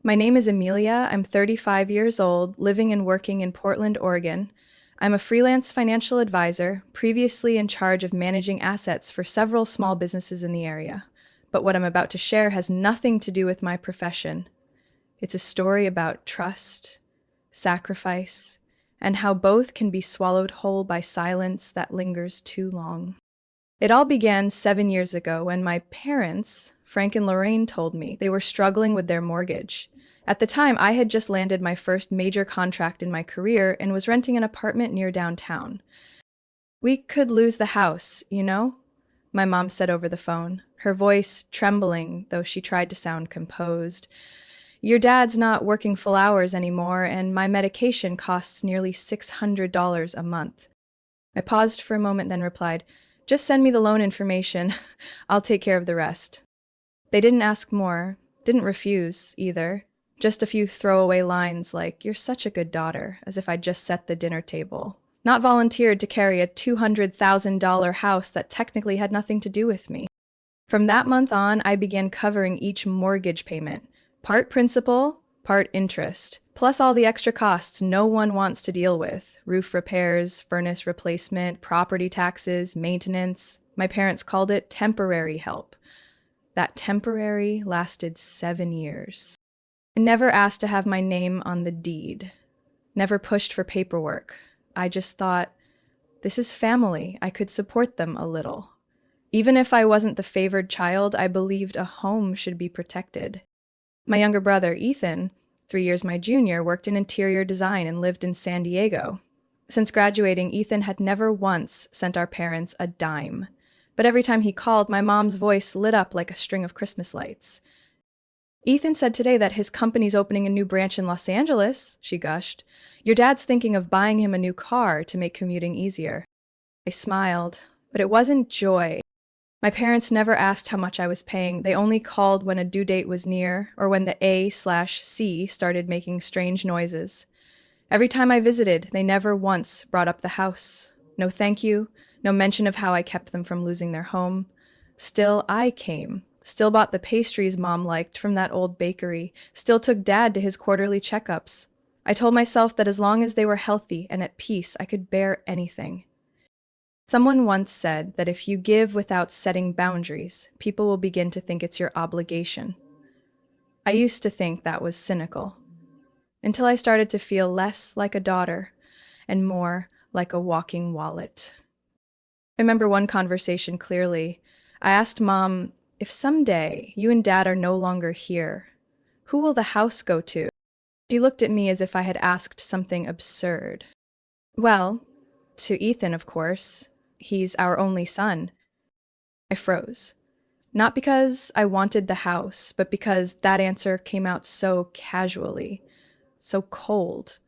My name is Amelia. I'm 35 years old, living and working in Portland, Oregon. I'm a freelance financial advisor, previously in charge of managing assets for several small businesses in the area. But what I'm about to share has nothing to do with my profession. It's a story about trust, sacrifice, and how both can be swallowed whole by silence that lingers too long. It all began 7 years ago when my parents, Frank and Lorraine, told me they were struggling with their mortgage. At the time, I had just landed my first major contract in my career and was renting an apartment near downtown. We could lose the house, you know? My mom said over the phone, her voice trembling, though she tried to sound composed. Your dad's not working full hours anymore, and my medication costs nearly $600 a month. I paused for a moment, then replied, just send me the loan information. I'll take care of the rest. They didn't ask more, didn't refuse either. Just a few throwaway lines like, you're such a good daughter, as if I'd just set the dinner table. Not volunteered to carry a $200,000 house that technically had nothing to do with me. From that month on, I began covering each mortgage payment, part principal, part interest, plus all the extra costs no one wants to deal with. Roof repairs, furnace replacement, property taxes, maintenance. My parents called it temporary help. That temporary lasted 7 years. I never asked to have my name on the deed. Never pushed for paperwork. I just thought, this is family. I could support them a little. Even if I wasn't the favored child, I believed a home should be protected. My younger brother, Ethan, 3 years my junior, worked in interior design and lived in San Diego. Since graduating, Ethan had never once sent our parents a dime. But every time he called, my mom's voice lit up like a string of Christmas lights. Ethan said today that his company's opening a new branch in Los Angeles, she gushed. Your dad's thinking of buying him a new car to make commuting easier. I smiled, but it wasn't joy. My parents never asked how much I was paying. They only called when a due date was near or when the A/C started making strange noises. Every time I visited, they never once brought up the house. No thank you, no mention of how I kept them from losing their home. Still, I came. Still bought the pastries Mom liked from that old bakery. Still took Dad to his quarterly checkups. I told myself that as long as they were healthy and at peace, I could bear anything. Someone once said that if you give without setting boundaries, people will begin to think it's your obligation. I used to think that was cynical, until I started to feel less like a daughter and more like a walking wallet. I remember one conversation clearly. I asked Mom, if someday you and Dad are no longer here, who will the house go to? She looked at me as if I had asked something absurd. Well, to Ethan, of course. He's our only son. I froze. Not because I wanted the house, but because that answer came out so casually, so cold.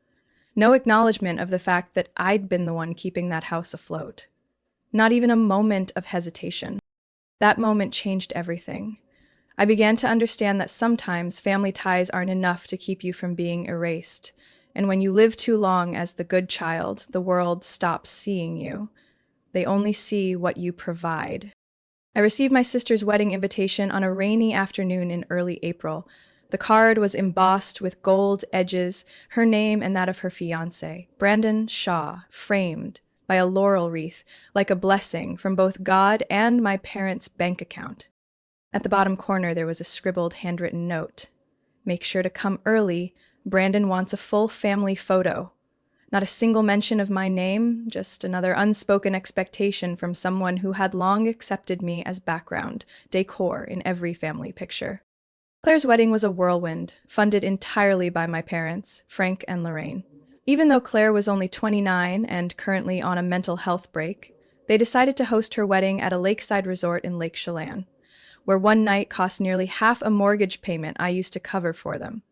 No acknowledgement of the fact that I'd been the one keeping that house afloat. Not even a moment of hesitation. That moment changed everything. I began to understand that sometimes family ties aren't enough to keep you from being erased. And when you live too long as the good child, the world stops seeing you. They only see what you provide. I received my sister's wedding invitation on a rainy afternoon in early April. The card was embossed with gold edges, her name and that of her fiancé, Brandon Shaw, framed by a laurel wreath, like a blessing from both God and my parents' bank account. At the bottom corner, there was a scribbled handwritten note. Make sure to come early. Brandon wants a full family photo. Not a single mention of my name, just another unspoken expectation from someone who had long accepted me as background, decor in every family picture. Claire's wedding was a whirlwind, funded entirely by my parents, Frank and Lorraine. Even though Claire was only 29 and currently on a mental health break, they decided to host her wedding at a lakeside resort in Lake Chelan, where one night cost nearly half a mortgage payment I used to cover for them.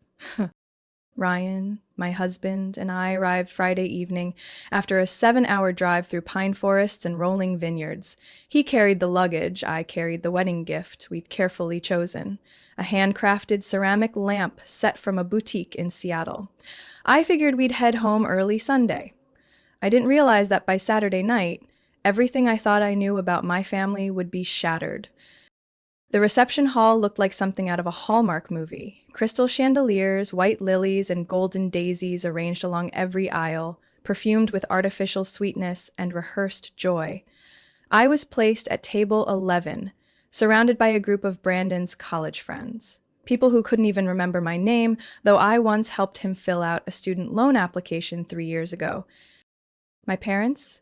Ryan, my husband, and I arrived Friday evening after a 7-hour drive through pine forests and rolling vineyards. He carried the luggage, I carried the wedding gift we'd carefully chosen, a handcrafted ceramic lamp set from a boutique in Seattle. I figured we'd head home early Sunday. I didn't realize that by Saturday night, everything I thought I knew about my family would be shattered. The reception hall looked like something out of a Hallmark movie. Crystal chandeliers, white lilies, and golden daisies arranged along every aisle, perfumed with artificial sweetness and rehearsed joy. I was placed at table 11, surrounded by a group of Brandon's college friends. People who couldn't even remember my name, though I once helped him fill out a student loan application 3 years ago. My parents?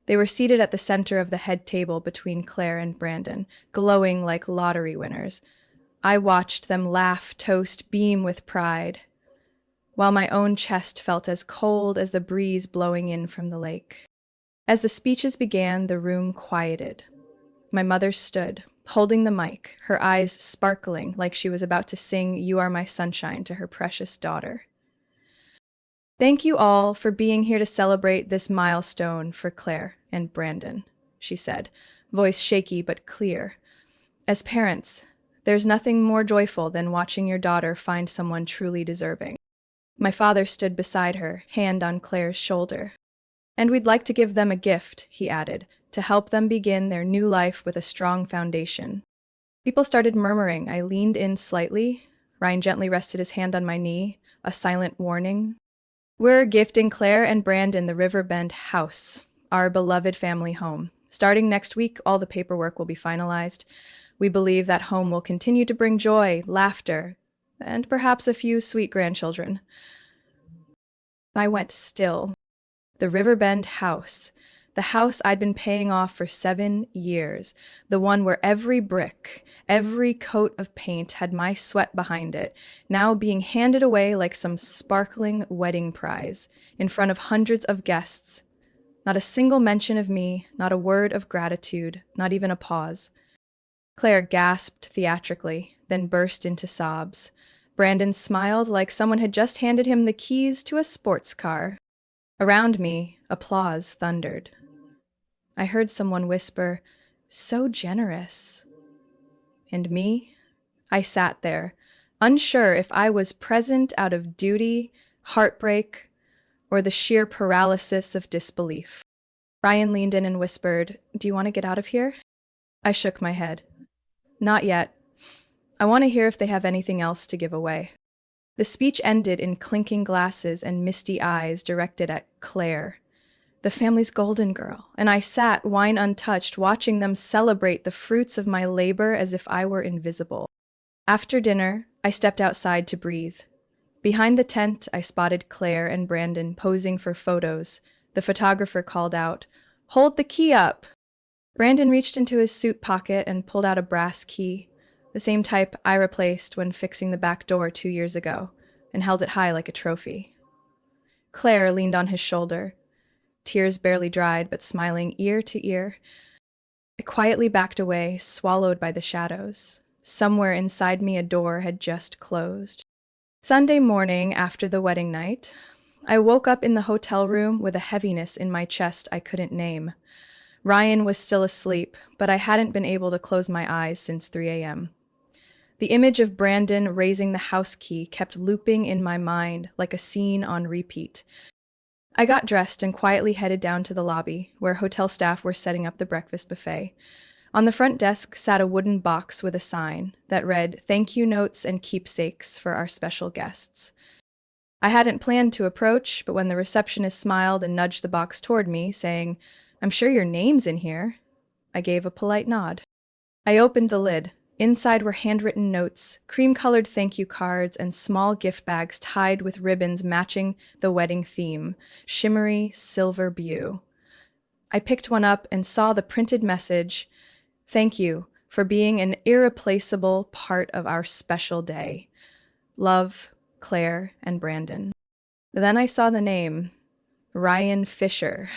They were seated at the center of the head table between Claire and Brandon, glowing like lottery winners. I watched them laugh, toast, beam with pride, while my own chest felt as cold as the breeze blowing in from the lake. As the speeches began, the room quieted. My mother stood, holding the mic, her eyes sparkling like she was about to sing "You Are My Sunshine" to her precious daughter. "Thank you all for being here to celebrate this milestone for Claire and Brandon," she said, voice shaky but clear. "As parents, there's nothing more joyful than watching your daughter find someone truly deserving." My father stood beside her, hand on Claire's shoulder. "And we'd like to give them a gift," he added, "to help them begin their new life with a strong foundation." People started murmuring. I leaned in slightly. Ryan gently rested his hand on my knee, a silent warning. "We're gifting Claire and Brandon the Riverbend house, our beloved family home. Starting next week, all the paperwork will be finalized. We believe that home will continue to bring joy, laughter, and perhaps a few sweet grandchildren." I went still. The Riverbend house. The house I'd been paying off for 7 years. The one where every brick, every coat of paint had my sweat behind it, now being handed away like some sparkling wedding prize, in front of hundreds of guests. Not a single mention of me, not a word of gratitude, not even a pause. Claire gasped theatrically, then burst into sobs. Brandon smiled like someone had just handed him the keys to a sports car. Around me, applause thundered. I heard someone whisper, "So generous." And me? I sat there, unsure if I was present out of duty, heartbreak, or the sheer paralysis of disbelief. Ryan leaned in and whispered, "Do you want to get out of here?" I shook my head. "Not yet. I want to hear if they have anything else to give away." The speech ended in clinking glasses and misty eyes directed at Claire, the family's golden girl, and I sat, wine untouched, watching them celebrate the fruits of my labor as if I were invisible. After dinner, I stepped outside to breathe. Behind the tent, I spotted Claire and Brandon posing for photos. The photographer called out, "Hold the key up!" Brandon reached into his suit pocket and pulled out a brass key, the same type I replaced when fixing the back door 2 years ago, and held it high like a trophy. Claire leaned on his shoulder, tears barely dried but smiling ear to ear. I quietly backed away, swallowed by the shadows. Somewhere inside me a door had just closed. Sunday morning after the wedding night, I woke up in the hotel room with a heaviness in my chest I couldn't name. Ryan was still asleep, but I hadn't been able to close my eyes since 3 a.m. The image of Brandon raising the house key kept looping in my mind like a scene on repeat. I got dressed and quietly headed down to the lobby, where hotel staff were setting up the breakfast buffet. On the front desk sat a wooden box with a sign that read, "Thank you notes and keepsakes for our special guests." I hadn't planned to approach, but when the receptionist smiled and nudged the box toward me, saying, "I'm sure your name's in here," I gave a polite nod. I opened the lid. Inside were handwritten notes, cream-colored thank you cards, and small gift bags tied with ribbons matching the wedding theme, shimmery silver blue. I picked one up and saw the printed message, "Thank you for being an irreplaceable part of our special day. Love, Claire and Brandon." Then I saw the name, Ryan Fisher.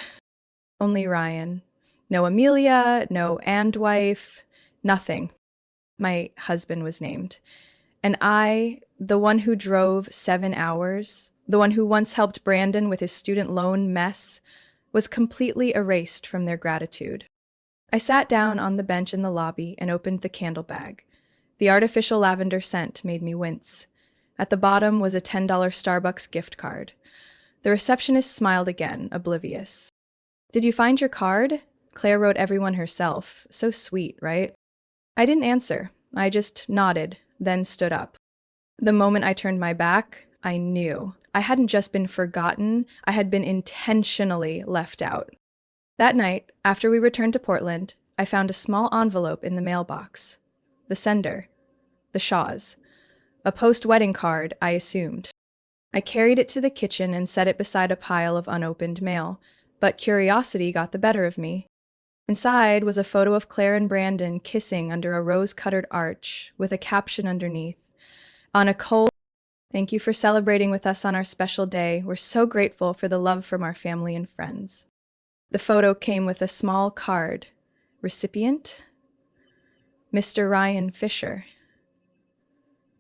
Only Ryan. No Amelia, no and wife, nothing. My husband was named. And I, the one who drove 7 hours, the one who once helped Brandon with his student loan mess, was completely erased from their gratitude. I sat down on the bench in the lobby and opened the candle bag. The artificial lavender scent made me wince. At the bottom was a $10 Starbucks gift card. The receptionist smiled again, oblivious. "Did you find your card?" Claire wrote everyone herself. So sweet, right? I didn't answer. I just nodded, then stood up. The moment I turned my back, I knew. I hadn't just been forgotten, I had been intentionally left out. That night, after we returned to Portland, I found a small envelope in the mailbox. The sender, the Shaws. A post-wedding card, I assumed. I carried it to the kitchen and set it beside a pile of unopened mail, but curiosity got the better of me. Inside was a photo of Claire and Brandon kissing under a rose-colored arch with a caption underneath. On a cold, thank you for celebrating with us on our special day. We're so grateful for the love from our family and friends. The photo came with a small card. Recipient? Mr. Ryan Fisher.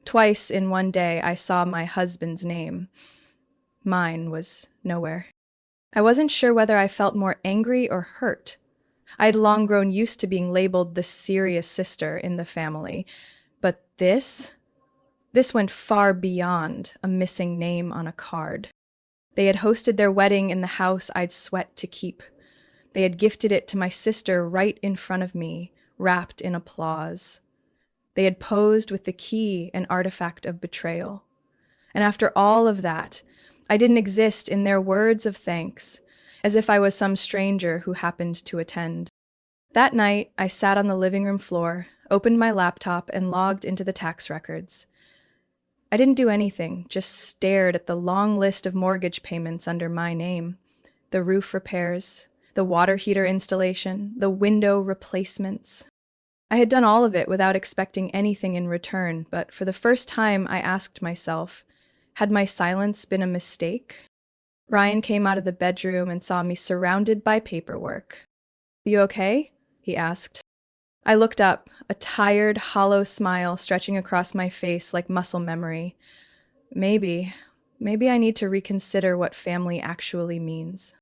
Twice in one day I saw my husband's name. Mine was nowhere. I wasn't sure whether I felt more angry or hurt. I had long grown used to being labeled the serious sister in the family. But this went far beyond a missing name on a card. They had hosted their wedding in the house I'd sweat to keep. They had gifted it to my sister right in front of me, wrapped in applause. They had posed with the key and artifact of betrayal. And after all of that, I didn't exist in their words of thanks, as if I was some stranger who happened to attend. That night, I sat on the living room floor, opened my laptop, and logged into the tax records. I didn't do anything, just stared at the long list of mortgage payments under my name. The roof repairs, the water heater installation, the window replacements. I had done all of it without expecting anything in return, but for the first time I asked myself, had my silence been a mistake? Ryan came out of the bedroom and saw me surrounded by paperwork. You okay? He asked. I looked up, a tired, hollow smile stretching across my face like muscle memory. Maybe I need to reconsider what family actually means.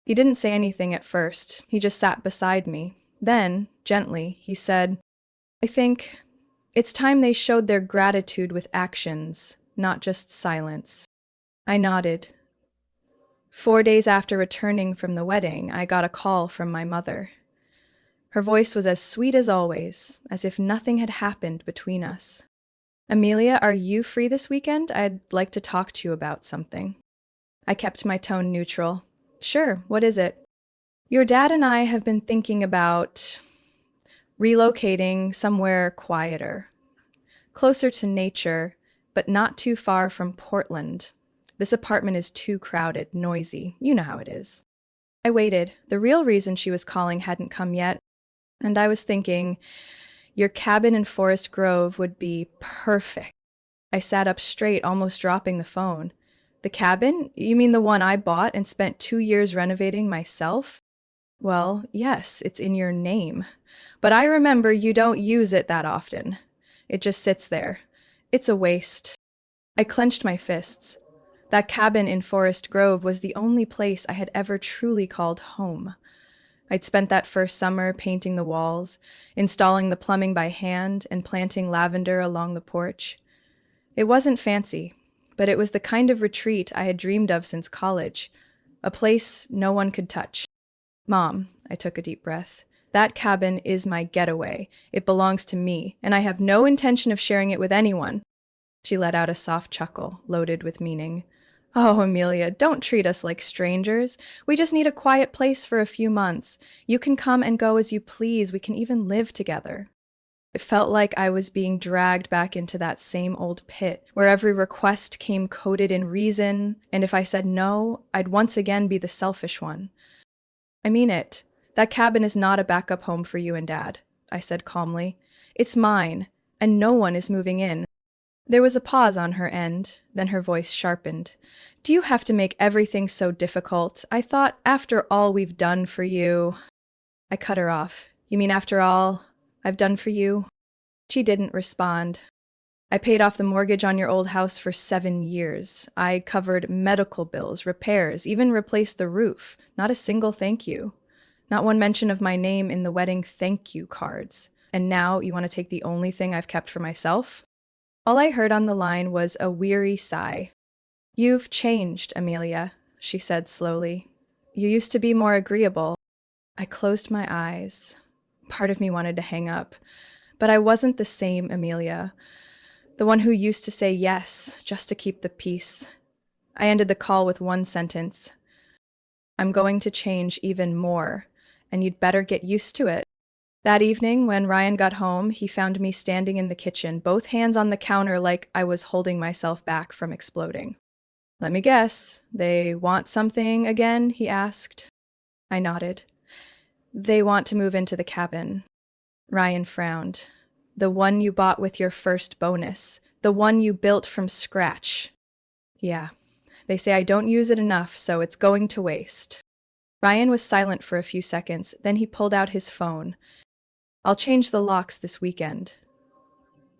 He didn't say anything at first. He just sat beside me. Then, gently, he said, I think it's time they showed their gratitude with actions, not just silence. I nodded. 4 days after returning from the wedding, I got a call from my mother. Her voice was as sweet as always, as if nothing had happened between us. Amelia, are you free this weekend? I'd like to talk to you about something. I kept my tone neutral. Sure, what is it? Your dad and I have been thinking about relocating somewhere quieter, closer to nature, but not too far from Portland. This apartment is too crowded, noisy. You know how it is. I waited. The real reason she was calling hadn't come yet, and I was thinking, your cabin in Forest Grove would be perfect. I sat up straight, almost dropping the phone. The cabin? You mean the one I bought and spent 2 years renovating myself? Well, yes, it's in your name. But I remember you don't use it that often. It just sits there. It's a waste. I clenched my fists. That cabin in Forest Grove was the only place I had ever truly called home. I'd spent that first summer painting the walls, installing the plumbing by hand, and planting lavender along the porch. It wasn't fancy, but it was the kind of retreat I had dreamed of since college, a place no one could touch. Mom, I took a deep breath, that cabin is my getaway. It belongs to me, and I have no intention of sharing it with anyone. She let out a soft chuckle, loaded with meaning. Oh, Amelia, don't treat us like strangers. We just need a quiet place for a few months. You can come and go as you please. We can even live together. It felt like I was being dragged back into that same old pit, where every request came coded in reason, and if I said no, I'd once again be the selfish one. I mean it. That cabin is not a backup home for you and Dad, I said calmly. It's mine, and no one is moving in. There was a pause on her end, then her voice sharpened. Do you have to make everything so difficult? I thought, after all we've done for you... I cut her off. You mean after all I've done for you? She didn't respond. I paid off the mortgage on your old house for 7 years. I covered medical bills, repairs, even replaced the roof. Not a single thank you. Not one mention of my name in the wedding thank you cards. And now you want to take the only thing I've kept for myself? All I heard on the line was a weary sigh. You've changed, Amelia, she said slowly. You used to be more agreeable. I closed my eyes. Part of me wanted to hang up, But I wasn't the same Amelia, the one who used to say yes just to keep the peace. I ended the call with one sentence: I'm going to change even more, and you'd better get used to it. That evening, when Ryan got home, he found me standing in the kitchen, both hands on the counter like I was holding myself back from exploding. Let me guess, they want something again? He asked. I nodded. They want to move into the cabin. Ryan frowned. The one you bought with your first bonus. The one you built from scratch. Yeah. They say I don't use it enough, so it's going to waste. Ryan was silent for a few seconds, then he pulled out his phone. I'll change the locks this weekend.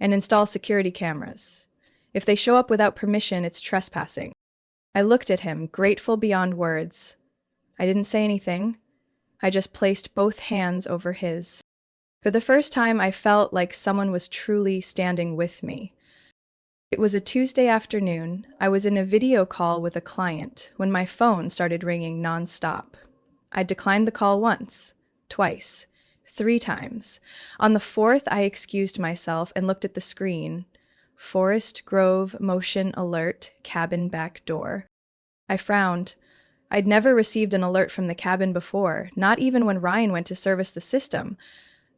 And install security cameras. If they show up without permission, it's trespassing. I looked at him, grateful beyond words. I didn't say anything. I just placed both hands over his. For the first time, I felt like someone was truly standing with me. It was a Tuesday afternoon. I was in a video call with a client when my phone started ringing nonstop. I declined the call once, twice, 3 times. On the fourth, I excused myself and looked at the screen. Forest Grove motion alert, cabin back door. I frowned. I'd never received an alert from the cabin before, not even when Ryan went to service the system.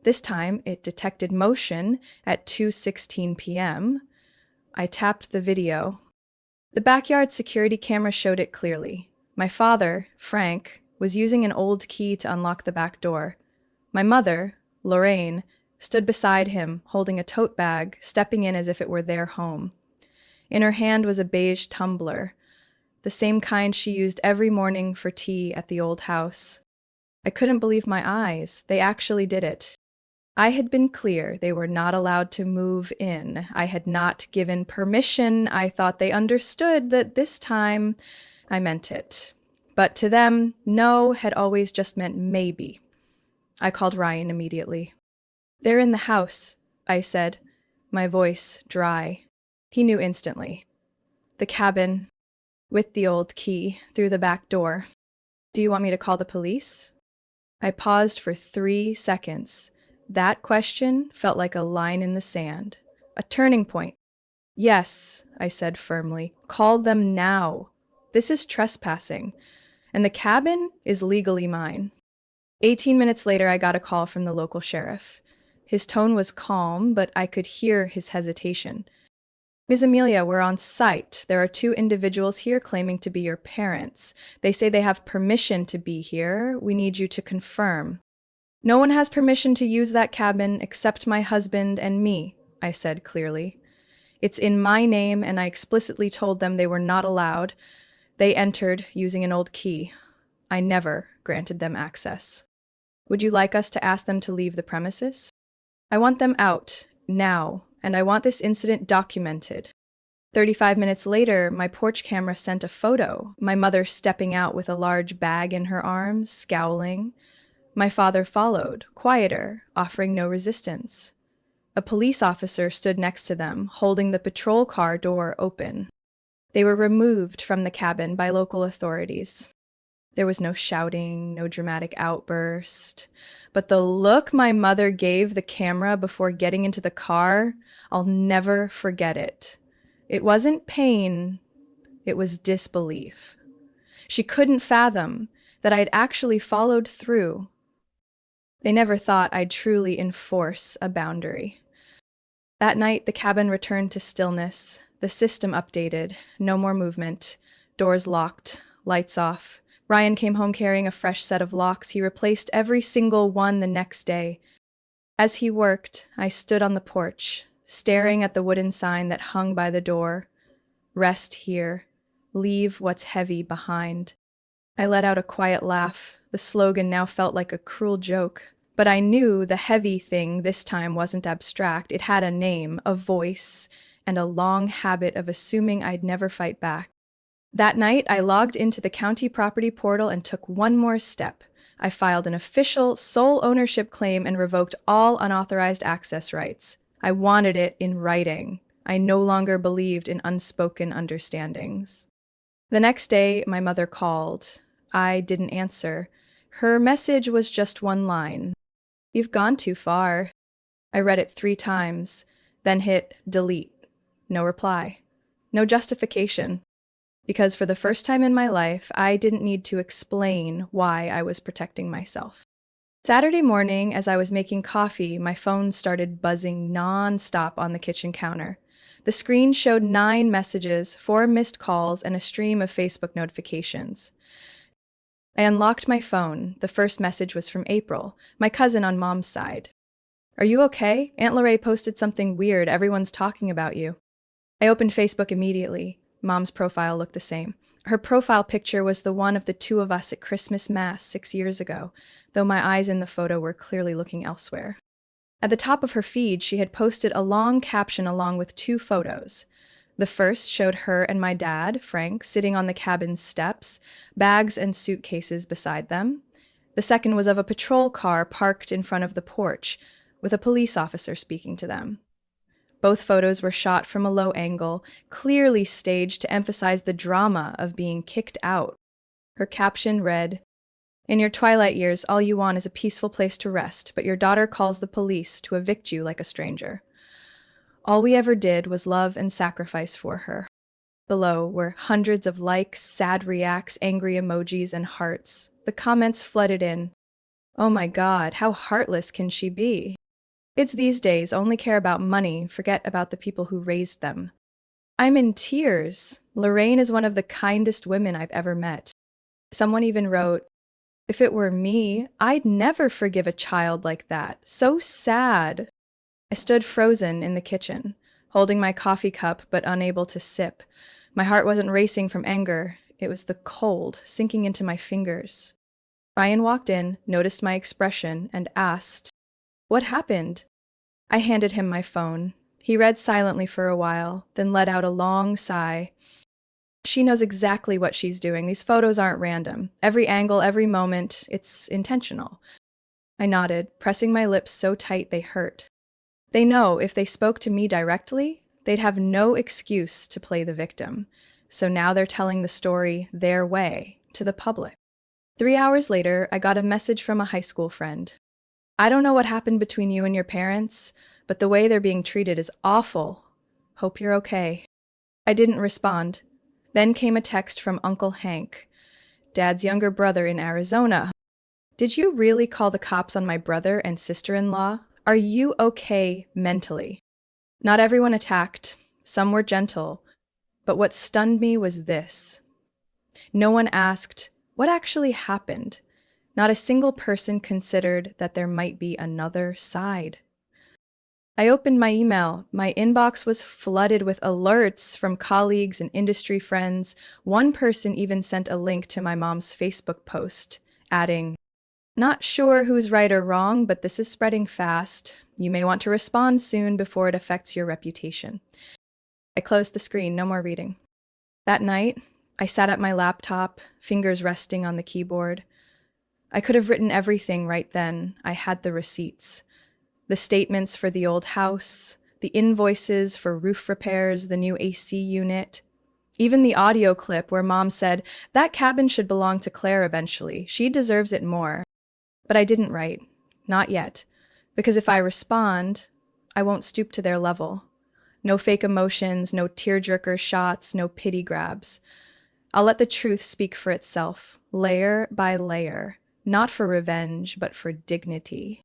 This time, it detected motion at 2:16 p.m. I tapped the video. The backyard security camera showed it clearly. My father, Frank, was using an old key to unlock the back door. My mother, Lorraine, stood beside him, holding a tote bag, stepping in as if it were their home. In her hand was a beige tumbler, the same kind she used every morning for tea at the old house. I couldn't believe my eyes. They actually did it. I had been clear they were not allowed to move in. I had not given permission. I thought they understood that this time I meant it. But to them, no had always just meant maybe. I called Ryan immediately. They're in the house, I said, my voice dry. He knew instantly. The cabin, with the old key, through the back door. Do you want me to call the police? I paused for 3 seconds. That question felt like a line in the sand, a turning point. Yes, I said firmly. Call them now. This is trespassing, and the cabin is legally mine. 18 minutes later, I got a call from the local sheriff. His tone was calm, but I could hear his hesitation. Ms. Amelia, we're on site. There are 2 individuals here claiming to be your parents. They say they have permission to be here. We need you to confirm. No one has permission to use that cabin except my husband and me, I said clearly. It's in my name, and I explicitly told them they were not allowed. They entered using an old key. I never granted them access. Would you like us to ask them to leave the premises? I want them out, now, and I want this incident documented. 35 minutes later, my porch camera sent a photo, my mother stepping out with a large bag in her arms, scowling. My father followed, quieter, offering no resistance. A police officer stood next to them, holding the patrol car door open. They were removed from the cabin by local authorities. There was no shouting, no dramatic outburst. But the look my mother gave the camera before getting into the car, I'll never forget it. It wasn't pain, it was disbelief. She couldn't fathom that I'd actually followed through. They never thought I'd truly enforce a boundary. That night, the cabin returned to stillness. The system updated. No more movement. Doors locked. Lights off. Ryan came home carrying a fresh set of locks. He replaced every single one the next day. As he worked, I stood on the porch, staring at the wooden sign that hung by the door. Rest here. Leave what's heavy behind. I let out a quiet laugh. The slogan now felt like a cruel joke. But I knew the heavy thing this time wasn't abstract. It had a name, a voice, and a long habit of assuming I'd never fight back. That night, I logged into the county property portal and took one more step. I filed an official sole ownership claim and revoked all unauthorized access rights. I wanted it in writing. I no longer believed in unspoken understandings. The next day, my mother called. I didn't answer. Her message was just one line. You've gone too far. I read it 3 times, then hit delete. No reply. No justification. Because for the first time in my life, I didn't need to explain why I was protecting myself. Saturday morning, as I was making coffee, my phone started buzzing non-stop on the kitchen counter. The screen showed 9 messages, 4 missed calls, and a stream of Facebook notifications. I unlocked my phone. The first message was from April, my cousin on mom's side. Are you okay? Aunt Lorraine posted something weird. Everyone's talking about you. I opened Facebook immediately. Mom's profile looked the same. Her profile picture was the one of the two of us at Christmas Mass 6 years ago, though my eyes in the photo were clearly looking elsewhere. At the top of her feed, she had posted a long caption along with 2 photos. The first showed her and my dad, Frank, sitting on the cabin's steps, bags and suitcases beside them. The second was of a patrol car parked in front of the porch, with a police officer speaking to them. Both photos were shot from a low angle, clearly staged to emphasize the drama of being kicked out. Her caption read, "In your twilight years, all you want is a peaceful place to rest, but your daughter calls the police to evict you like a stranger. All we ever did was love and sacrifice for her." Below were hundreds of likes, sad reacts, angry emojis, and hearts. The comments flooded in. "Oh my God, how heartless can she be? Kids these days only care about money, forget about the people who raised them. I'm in tears. Lorraine is one of the kindest women I've ever met." Someone even wrote, "If it were me, I'd never forgive a child like that. So sad." I stood frozen in the kitchen, holding my coffee cup but unable to sip. My heart wasn't racing from anger. It was the cold sinking into my fingers. Ryan walked in, noticed my expression, and asked, "What happened?" I handed him my phone. He read silently for a while, then let out a long sigh. "She knows exactly what she's doing. These photos aren't random. Every angle, every moment, it's intentional." I nodded, pressing my lips so tight they hurt. They know if they spoke to me directly, they'd have no excuse to play the victim. So now they're telling the story their way, to the public. 3 hours later, I got a message from a high school friend. "I don't know what happened between you and your parents, but the way they're being treated is awful. Hope you're okay." I didn't respond. Then came a text from Uncle Hank, Dad's younger brother in Arizona. "Did you really call the cops on my brother and sister-in-law? Are you okay mentally?" Not everyone attacked. Some were gentle. But what stunned me was this. No one asked, what actually happened? Not a single person considered that there might be another side. I opened my email. My inbox was flooded with alerts from colleagues and industry friends. One person even sent a link to my mom's Facebook post, adding, "Not sure who's right or wrong, but this is spreading fast. You may want to respond soon before it affects your reputation." I closed the screen, no more reading. That night, I sat at my laptop, fingers resting on the keyboard. I could have written everything right then. I had the receipts. The statements for the old house, the invoices for roof repairs, the new AC unit, even the audio clip where Mom said, "That cabin should belong to Claire eventually. She deserves it more." But I didn't write. Not yet. Because if I respond, I won't stoop to their level. No fake emotions, no tearjerker shots, no pity grabs. I'll let the truth speak for itself, layer by layer, not for revenge, but for dignity.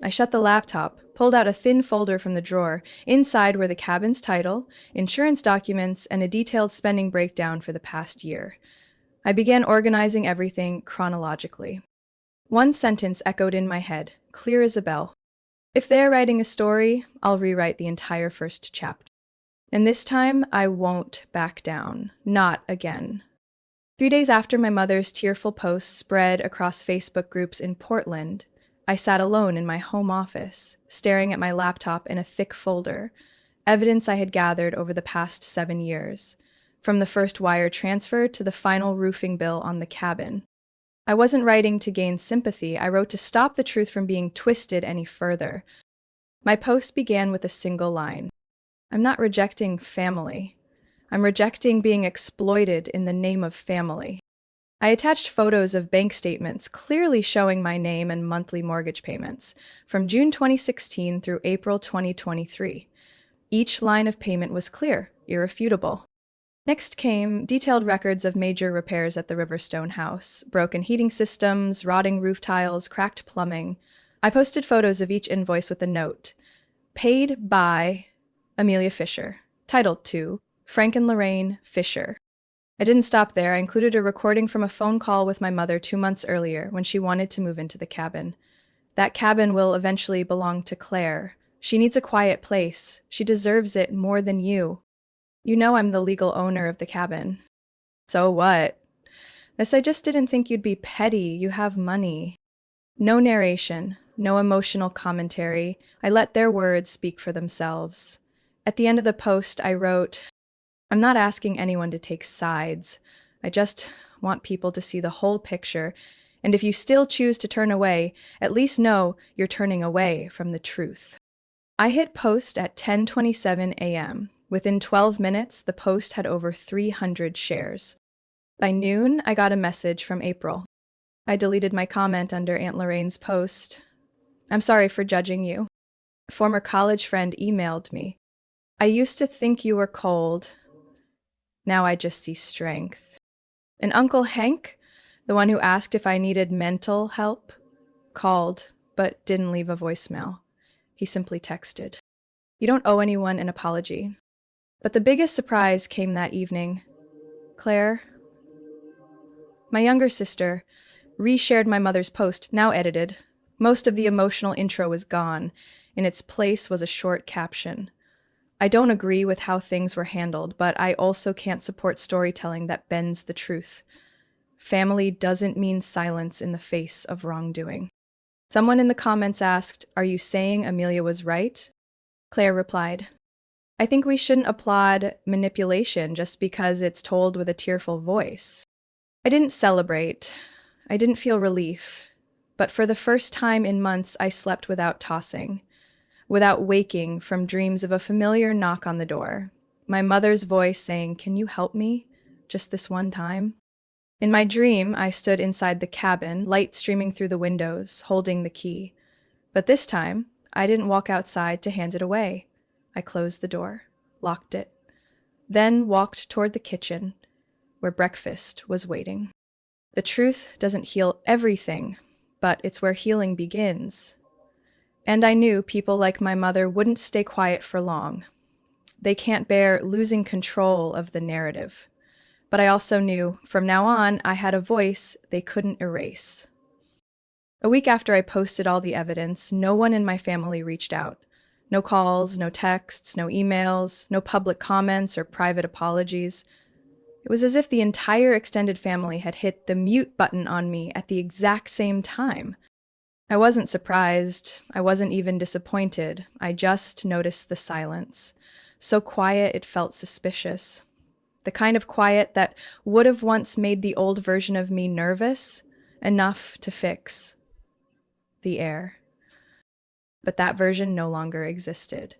I shut the laptop, pulled out a thin folder from the drawer. Inside were the cabin's title, insurance documents, and a detailed spending breakdown for the past year. I began organizing everything chronologically. One sentence echoed in my head, clear as a bell. If they're writing a story, I'll rewrite the entire first chapter. And this time, I won't back down. Not again. 3 days after my mother's tearful posts spread across Facebook groups in Portland, I sat alone in my home office, staring at my laptop in a thick folder, evidence I had gathered over the past 7 years, from the first wire transfer to the final roofing bill on the cabin. I wasn't writing to gain sympathy. I wrote to stop the truth from being twisted any further. My post began with a single line. I'm not rejecting family. I'm rejecting being exploited in the name of family. I attached photos of bank statements clearly showing my name and monthly mortgage payments from June 2016 through April 2023. Each line of payment was clear, irrefutable. Next came detailed records of major repairs at the Riverstone house: broken heating systems, rotting roof tiles, cracked plumbing. I posted photos of each invoice with a note: paid by Amelia Fisher, titled to Frank and Lorraine Fisher. I didn't stop there. I included a recording from a phone call with my mother 2 months earlier when she wanted to move into the cabin. That cabin will eventually belong to Claire. She needs a quiet place. She deserves it more than you. You know I'm the legal owner of the cabin. So what? Miss, I just didn't think you'd be petty. You have money. No narration, no emotional commentary. I let their words speak for themselves. At the end of the post, I wrote, I'm not asking anyone to take sides. I just want people to see the whole picture. And if you still choose to turn away, at least know you're turning away from the truth. I hit post at 10:27 a.m. Within 12 minutes, the post had over 300 shares. By noon, I got a message from April. I deleted my comment under Aunt Lorraine's post. I'm sorry for judging you. A former college friend emailed me. I used to think you were cold. Now I just see strength. And Uncle Hank, the one who asked if I needed mental help, called, but didn't leave a voicemail. He simply texted. You don't owe anyone an apology. But the biggest surprise came that evening. Claire, my younger sister, reshared my mother's post, now edited. Most of the emotional intro was gone. In its place was a short caption. I don't agree with how things were handled, but I also can't support storytelling that bends the truth. Family doesn't mean silence in the face of wrongdoing. Someone in the comments asked, are you saying Amelia was right? Claire replied, I think we shouldn't applaud manipulation just because it's told with a tearful voice. I didn't celebrate. I didn't feel relief. But for the first time in months, I slept without tossing, without waking from dreams of a familiar knock on the door. My mother's voice saying, can you help me? Just this one time? In my dream, I stood inside the cabin, light streaming through the windows, holding the key. But this time, I didn't walk outside to hand it away. I closed the door, locked it, then walked toward the kitchen, where breakfast was waiting. The truth doesn't heal everything, but it's where healing begins. And I knew people like my mother wouldn't stay quiet for long. They can't bear losing control of the narrative. But I also knew, from now on, I had a voice they couldn't erase. A week after I posted all the evidence, no one in my family reached out. No calls, no texts, no emails, no public comments or private apologies. It was as if the entire extended family had hit the mute button on me at the exact same time. I wasn't surprised. I wasn't even disappointed. I just noticed the silence. So quiet it felt suspicious. The kind of quiet that would have once made the old version of me nervous, enough to fix the air. But that version no longer existed.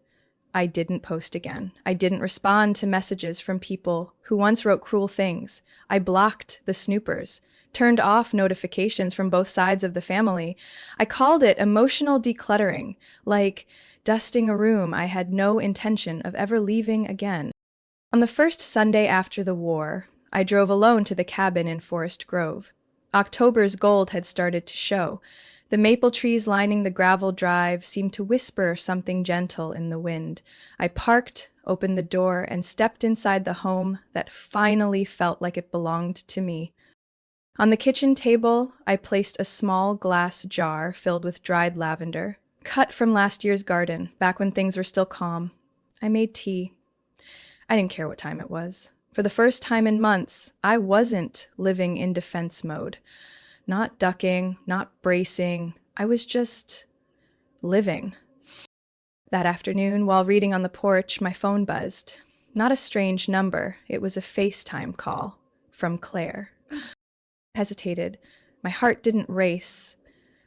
I didn't post again. I didn't respond to messages from people who once wrote cruel things. I blocked the snoopers, turned off notifications from both sides of the family. I called it emotional decluttering, like dusting a room I had no intention of ever leaving again. On the first Sunday after the war, I drove alone to the cabin in Forest Grove. October's gold had started to show. The maple trees lining the gravel drive seemed to whisper something gentle in the wind. I parked, opened the door, and stepped inside the home that finally felt like it belonged to me. On the kitchen table, I placed a small glass jar filled with dried lavender, cut from last year's garden, back when things were still calm. I made tea. I didn't care what time it was. For the first time in months, I wasn't living in defense mode. Not ducking, not bracing. I was just living. That afternoon, while reading on the porch, my phone buzzed. Not a strange number. It was a FaceTime call from Claire. I hesitated. My heart didn't race.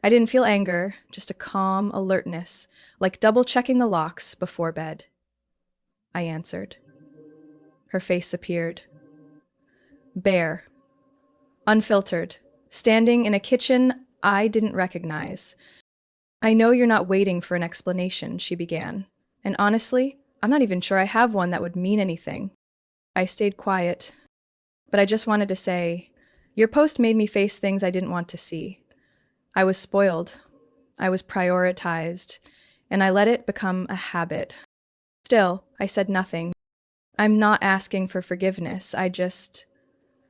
I didn't feel anger, just a calm alertness, like double-checking the locks before bed. I answered. Her face appeared. Bare. unfiltered, standing in a kitchen I didn't recognize. I know you're not waiting for an explanation, she began. And honestly, I'm not even sure I have one that would mean anything. I stayed quiet, but I just wanted to say, your post made me face things I didn't want to see. I was spoiled. I was prioritized, and I let it become a habit. Still, I said nothing. I'm not asking for forgiveness. I just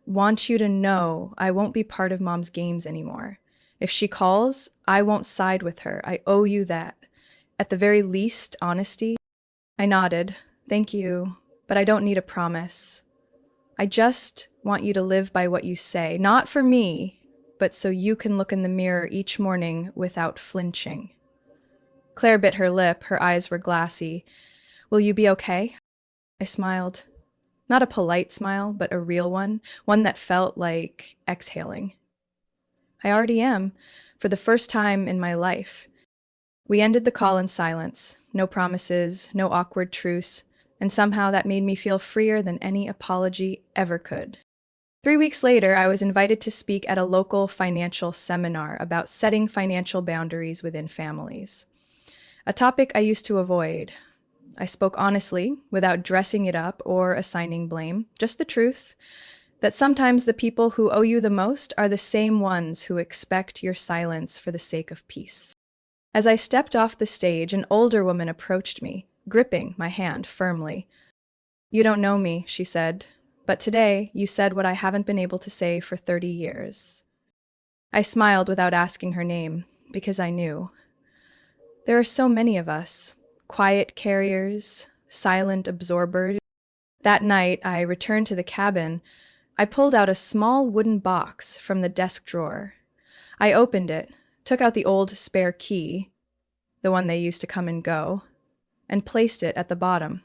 want you to know I won't be part of Mom's games anymore. If she calls, I won't side with her. I owe you that. At the very least, honesty. I nodded. Thank you, but I don't need a promise. I just want you to live by what you say, not for me, but so you can look in the mirror each morning without flinching. Claire bit her lip, her eyes were glassy. Will you be okay? I smiled. Not a polite smile, but a real one that felt like exhaling. I already am, for the first time in my life. We ended the call in silence, no promises, no awkward truce, and somehow that made me feel freer than any apology ever could. 3 weeks later, I was invited to speak at a local financial seminar about setting financial boundaries within families, a topic I used to avoid. I spoke honestly, without dressing it up or assigning blame, just the truth, that sometimes the people who owe you the most are the same ones who expect your silence for the sake of peace. As I stepped off the stage, an older woman approached me, gripping my hand firmly. You don't know me, she said, but today you said what I haven't been able to say for 30 years. I smiled without asking her name, because I knew. There are so many of us, quiet carriers, silent absorbers. That night, I returned to the cabin. I pulled out a small wooden box from the desk drawer. I opened it, took out the old spare key, the one they used to come and go, and placed it at the bottom.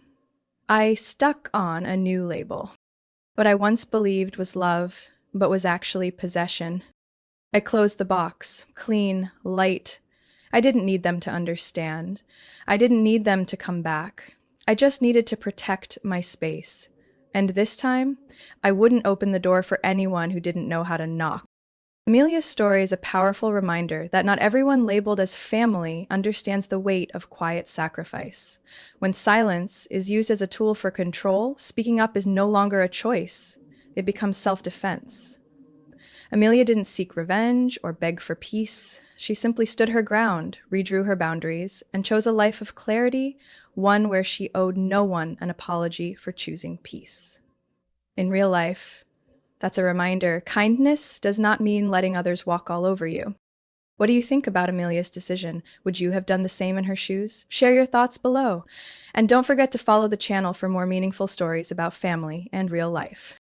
I stuck on a new label. What I once believed was love, but was actually possession. I closed the box, clean, light. I didn't need them to understand. I didn't need them to come back. I just needed to protect my space. And this time, I wouldn't open the door for anyone who didn't know how to knock. Amelia's story is a powerful reminder that not everyone labeled as family understands the weight of quiet sacrifice. When silence is used as a tool for control, speaking up is no longer a choice. It becomes self-defense. Amelia didn't seek revenge or beg for peace. She simply stood her ground, redrew her boundaries, and chose a life of clarity, one where she owed no one an apology for choosing peace. In real life, that's a reminder. Kindness does not mean letting others walk all over you. What do you think about Amelia's decision? Would you have done the same in her shoes? Share your thoughts below. And don't forget to follow the channel for more meaningful stories about family and real life.